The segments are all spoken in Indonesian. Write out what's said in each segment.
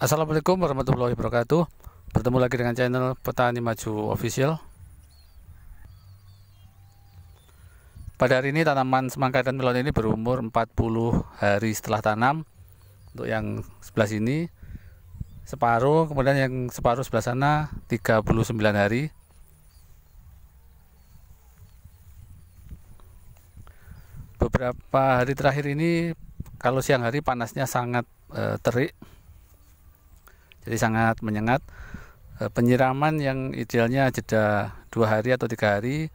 Assalamualaikum warahmatullahi wabarakatuh. Bertemu lagi dengan channel Petani Maju Official. Pada hari ini tanaman semangka dan melon ini berumur 40 hari setelah tanam. Untuk yang sebelah sini separuh, kemudian yang separuh sebelah sana 39 hari. Beberapa hari terakhir ini kalau siang hari panasnya sangat terik, jadi sangat menyengat. Penyiraman yang idealnya jeda 2 hari atau 3 hari,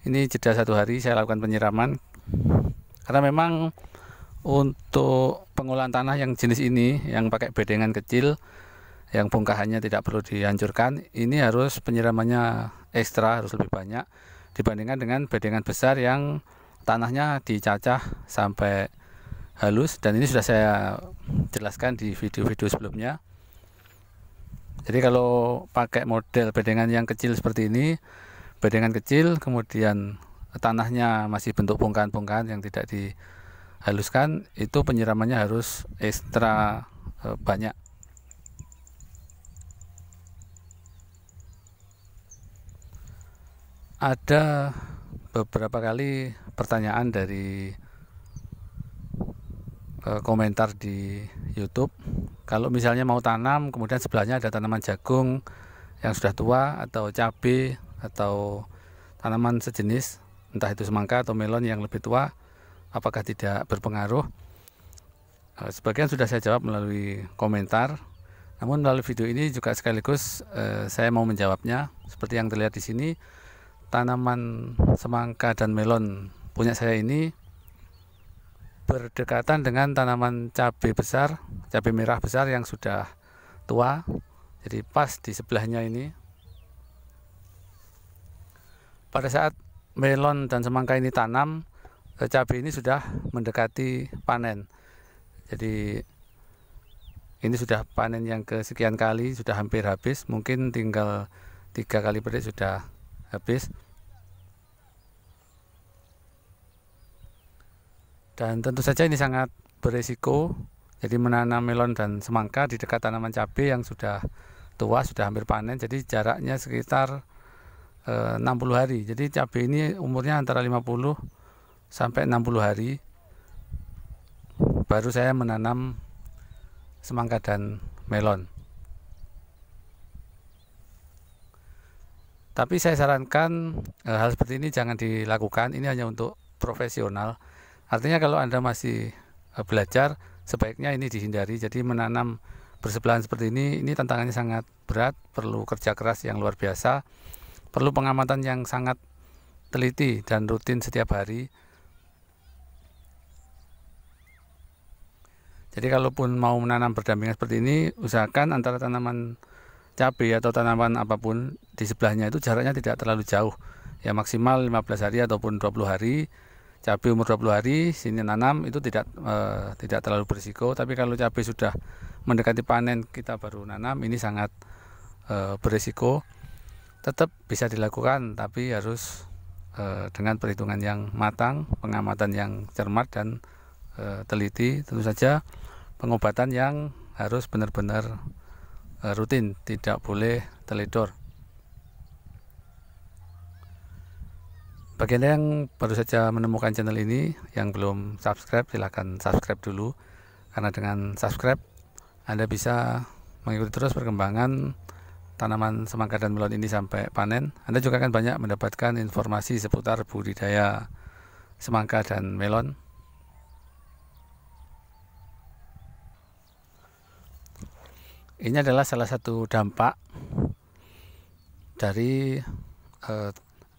ini jeda 1 hari saya lakukan penyiraman, karena memang untuk pengolahan tanah yang jenis ini yang pakai bedengan kecil yang bongkahannya tidak perlu dihancurkan, ini harus penyiramannya ekstra, harus lebih banyak dibandingkan dengan bedengan besar yang tanahnya dicacah sampai halus, dan ini sudah saya jelaskan di video-video sebelumnya. Jadi kalau pakai model bedengan yang kecil seperti ini, bedengan kecil kemudian tanahnya masih bentuk bongkahan-bongkahan yang tidak dihaluskan, itu penyiramannya harus ekstra banyak. Ada beberapa kali pertanyaan dari komentar di YouTube, kalau misalnya mau tanam kemudian sebelahnya ada tanaman jagung yang sudah tua atau cabai atau tanaman sejenis, entah itu semangka atau melon yang lebih tua, apakah tidak berpengaruh? Sebagian sudah saya jawab melalui komentar, namun melalui video ini juga sekaligus saya mau menjawabnya. Seperti yang terlihat di sini, tanaman semangka dan melon punya saya ini berdekatan dengan tanaman cabai besar, cabai merah besar yang sudah tua. Jadi pas di sebelahnya ini. Pada saat melon dan semangka ini tanam, cabai ini sudah mendekati panen. Jadi ini sudah panen yang kesekian kali, sudah hampir habis, mungkin tinggal 3 kali petik sudah habis. Dan tentu saja ini sangat beresiko. Jadi menanam melon dan semangka di dekat tanaman cabai yang sudah tua, sudah hampir panen. Jadi jaraknya sekitar 60 hari. Jadi cabai ini umurnya antara 50 sampai 60 hari. Baru saya menanam semangka dan melon. Tapi saya sarankan hal seperti ini jangan dilakukan. Ini hanya untuk profesional. Artinya kalau Anda masih belajar, sebaiknya ini dihindari. Jadi menanam bersebelahan seperti ini tantangannya sangat berat, perlu kerja keras yang luar biasa, perlu pengamatan yang sangat teliti dan rutin setiap hari. Jadi kalaupun mau menanam berdampingan seperti ini, usahakan antara tanaman cabai atau tanaman apapun di sebelahnya itu jaraknya tidak terlalu jauh. Ya maksimal 15 hari ataupun 20 hari. Cabai umur 20 hari sini nanam itu tidak terlalu berisiko. Tapi kalau cabai sudah mendekati panen kita baru nanam, ini sangat berisiko. Tetap bisa dilakukan, tapi harus dengan perhitungan yang matang, pengamatan yang cermat dan teliti. Tentu saja pengobatan yang harus benar-benar rutin, tidak boleh teledor. Bagi Anda yang baru saja menemukan channel ini, yang belum subscribe, silahkan subscribe dulu. Karena dengan subscribe, Anda bisa mengikuti terus perkembangan tanaman semangka dan melon ini sampai panen. Anda juga akan banyak mendapatkan informasi seputar budidaya semangka dan melon. Ini adalah salah satu dampak dari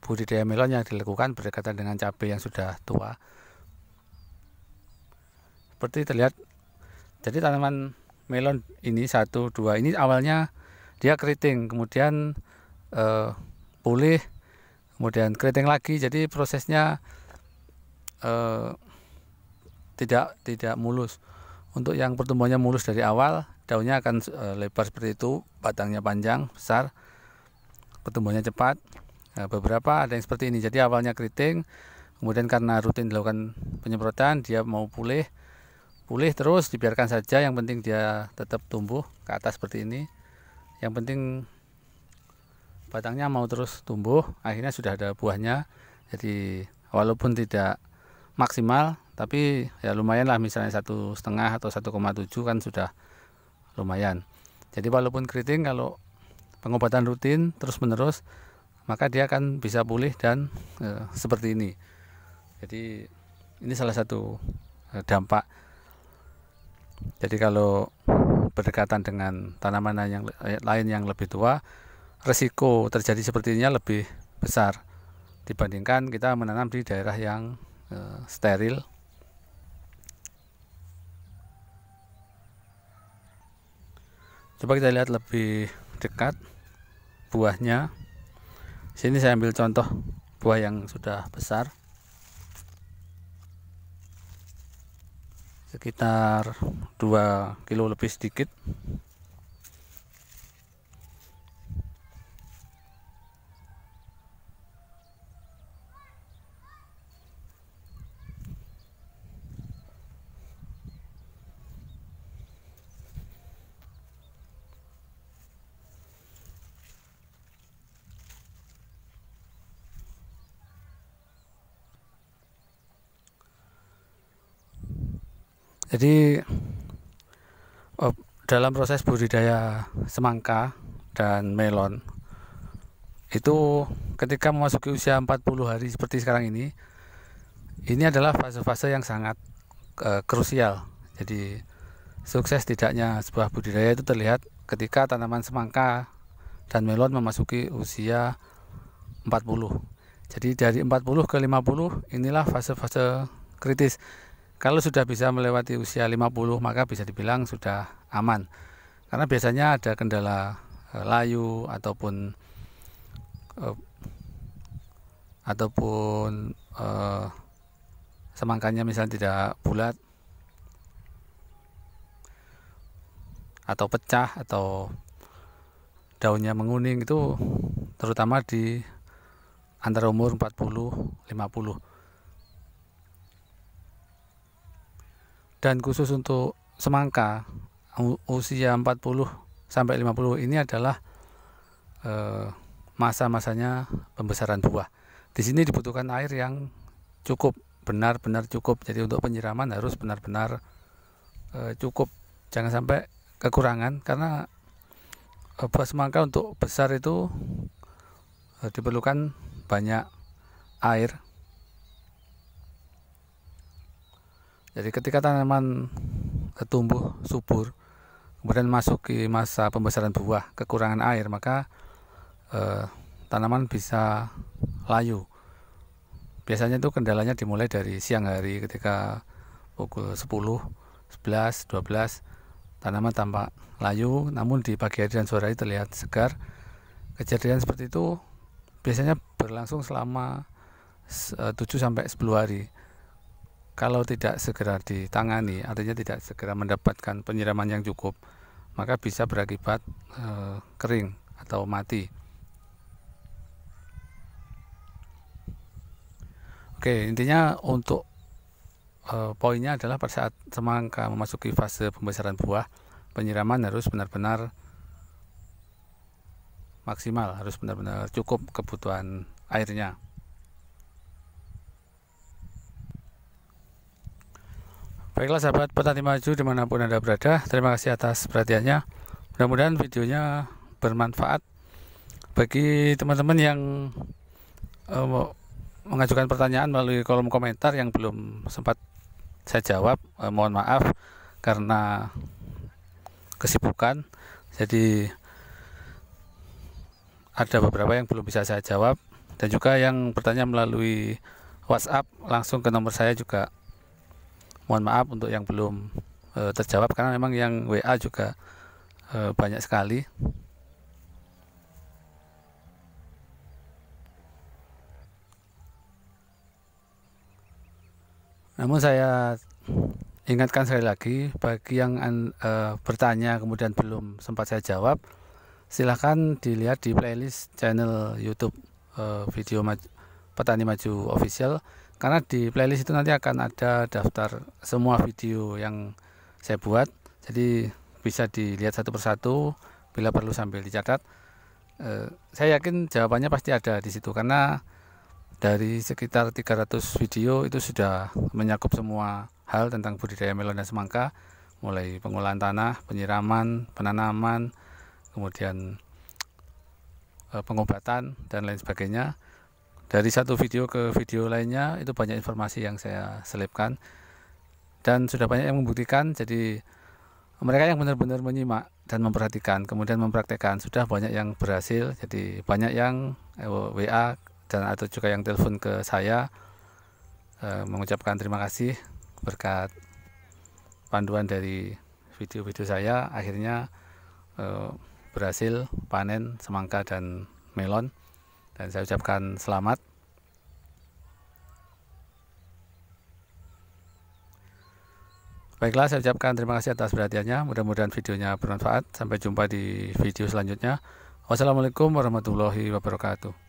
budidaya melon yang dilakukan berdekatan dengan cabai yang sudah tua. Seperti terlihat, jadi tanaman melon ini 1, 2 ini awalnya dia keriting, kemudian pulih, kemudian keriting lagi. Jadi prosesnya tidak mulus. Untuk yang pertumbuhannya mulus dari awal, daunnya akan lebar seperti itu, batangnya panjang, besar, pertumbuhannya cepat. Beberapa ada yang seperti ini. Jadi awalnya keriting, kemudian karena rutin dilakukan penyemprotan, dia mau pulih, pulih terus dibiarkan saja, yang penting dia tetap tumbuh ke atas seperti ini. Yang penting batangnya mau terus tumbuh, akhirnya sudah ada buahnya. Jadi walaupun tidak maksimal tapi ya lumayan lah, misalnya 1,5 atau 1,7 kan sudah lumayan. Jadi walaupun keriting, kalau pengobatan rutin terus menerus, maka dia akan bisa pulih dan seperti ini. Jadi ini salah satu dampak. Jadi kalau berdekatan dengan tanaman yang lain yang lebih tua, resiko terjadi sepertinya lebih besar dibandingkan kita menanam di daerah yang steril. Coba kita lihat lebih dekat buahnya. Sini saya ambil contoh buah yang sudah besar, sekitar 2 kilo lebih sedikit. Jadi dalam proses budidaya semangka dan melon itu, ketika memasuki usia 40 hari seperti sekarang ini adalah fase-fase yang sangat krusial. Jadi sukses tidaknya sebuah budidaya itu terlihat ketika tanaman semangka dan melon memasuki usia 40. Jadi dari 40 ke 50 inilah fase-fase kritis. Kalau sudah bisa melewati usia 50, maka bisa dibilang sudah aman. Karena biasanya ada kendala layu ataupun semangkanya misalnya tidak bulat atau pecah atau daunnya menguning, itu terutama di antara umur 40-50. Dan khusus untuk semangka usia 40 sampai 50 ini adalah masa-masanya pembesaran buah. Di sini dibutuhkan air yang cukup, benar-benar cukup. Jadi untuk penyiraman harus benar-benar cukup, jangan sampai kekurangan, karena buah semangka untuk besar itu diperlukan banyak air. Jadi ketika tanaman tumbuh subur, kemudian masuk ke masa pembesaran buah, kekurangan air, maka tanaman bisa layu. Biasanya itu kendalanya dimulai dari siang hari, ketika pukul 10, 11, 12 tanaman tampak layu, namun di pagi hari dan sore hari terlihat segar. Kejadian seperti itu biasanya berlangsung selama 7 sampai 10 hari. Kalau tidak segera ditangani, artinya tidak segera mendapatkan penyiraman yang cukup, maka bisa berakibat kering atau mati. Oke, intinya untuk poinnya adalah pada saat semangka memasuki fase pembesaran buah, penyiraman harus benar-benar maksimal, harus benar-benar cukup kebutuhan airnya. Baiklah sahabat petani maju dimanapun Anda berada, terima kasih atas perhatiannya. Mudah-mudahan videonya bermanfaat bagi teman-teman yang mengajukan pertanyaan melalui kolom komentar yang belum sempat saya jawab. Mohon maaf karena kesibukan, jadi ada beberapa yang belum bisa saya jawab, dan juga yang bertanya melalui WhatsApp langsung ke nomor saya juga mohon maaf untuk yang belum terjawab, karena memang yang WA juga banyak sekali. Namun saya ingatkan sekali lagi, bagi yang bertanya kemudian belum sempat saya jawab, silahkan dilihat di playlist channel YouTube video Petani Maju Official, karena di playlist itu nanti akan ada daftar semua video yang saya buat, jadi bisa dilihat satu persatu, bila perlu sambil dicatat. Saya yakin jawabannya pasti ada di situ, karena dari sekitar 300 video itu sudah menyakup semua hal tentang budidaya melon dan semangka, mulai pengolahan tanah, penyiraman, penanaman, kemudian pengobatan dan lain sebagainya. Dari satu video ke video lainnya itu banyak informasi yang saya selipkan, dan sudah banyak yang membuktikan. Jadi mereka yang benar-benar menyimak dan memperhatikan kemudian mempraktekkan, sudah banyak yang berhasil. Jadi banyak yang WA dan atau juga yang telepon ke saya mengucapkan terima kasih berkat panduan dari video-video saya, akhirnya berhasil panen semangka dan melon, dan saya ucapkan selamat. Baiklah, saya ucapkan terima kasih atas perhatiannya. Mudah-mudahan videonya bermanfaat. Sampai jumpa di video selanjutnya. Wassalamualaikum warahmatullahi wabarakatuh.